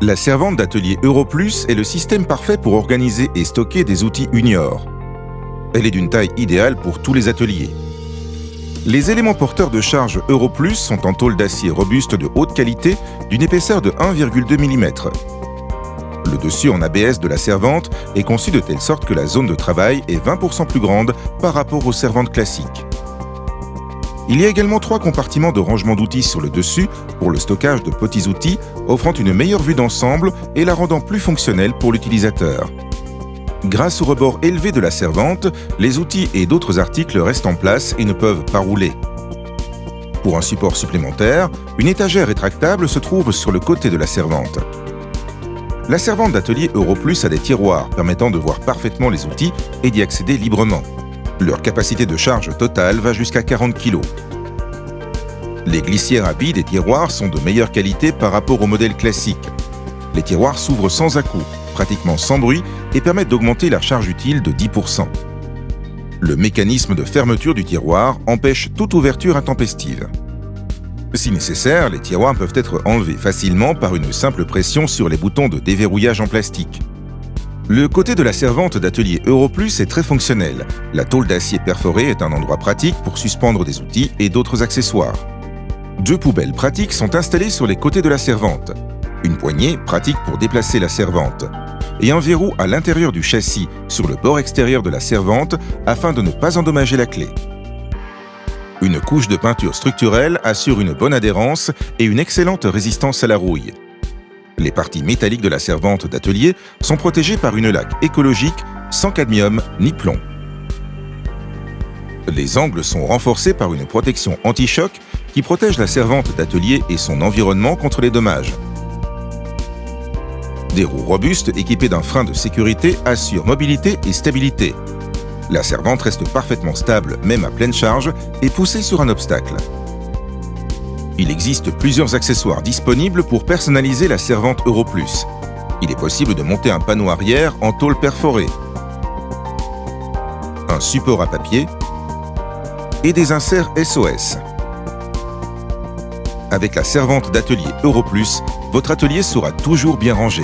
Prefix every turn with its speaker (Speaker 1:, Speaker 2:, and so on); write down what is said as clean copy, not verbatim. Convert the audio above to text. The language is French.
Speaker 1: La servante d'atelier Europlus est le système parfait pour organiser et stocker des outils Unior. Elle est d'une taille idéale pour tous les ateliers. Les éléments porteurs de charge Europlus sont en tôle d'acier robuste de haute qualité d'une épaisseur de 1,2 mm. Le dessus en ABS de la servante est conçu de telle sorte que la zone de travail est 20% plus grande par rapport aux servantes classiques. Il y a également 3 compartiments de rangement d'outils sur le dessus pour le stockage de petits outils, offrant une meilleure vue d'ensemble et la rendant plus fonctionnelle pour l'utilisateur. Grâce au rebord élevé de la servante, les outils et d'autres articles restent en place et ne peuvent pas rouler. Pour un support supplémentaire, une étagère rétractable se trouve sur le côté de la servante. La servante d'atelier Europlus a des tiroirs permettant de voir parfaitement les outils et d'y accéder librement. Leur capacité de charge totale va jusqu'à 40 kg. Les glissières à billes des tiroirs sont de meilleure qualité par rapport au modèle classique. Les tiroirs s'ouvrent sans à-coups, pratiquement sans bruit, et permettent d'augmenter la charge utile de 10%. Le mécanisme de fermeture du tiroir empêche toute ouverture intempestive. Si nécessaire, les tiroirs peuvent être enlevés facilement par une simple pression sur les boutons de déverrouillage en plastique. Le côté de la servante d'atelier Europlus est très fonctionnel. La tôle d'acier perforée est un endroit pratique pour suspendre des outils et d'autres accessoires. 2 poubelles pratiques sont installées sur les côtés de la servante. Une poignée pratique pour déplacer la servante. Et un verrou à l'intérieur du châssis sur le bord extérieur de la servante afin de ne pas endommager la clé. Une couche de peinture structurelle assure une bonne adhérence et une excellente résistance à la rouille. Les parties métalliques de la servante d'atelier sont protégées par une laque écologique sans cadmium ni plomb. Les angles sont renforcés par une protection anti-choc qui protège la servante d'atelier et son environnement contre les dommages. Des roues robustes équipées d'un frein de sécurité assurent mobilité et stabilité. La servante reste parfaitement stable même à pleine charge et poussée sur un obstacle. Il existe plusieurs accessoires disponibles pour personnaliser la servante Europlus. Il est possible de monter un panneau arrière en tôle perforée, un support à papier et des inserts SOS. Avec la servante d'atelier Europlus, votre atelier sera toujours bien rangé.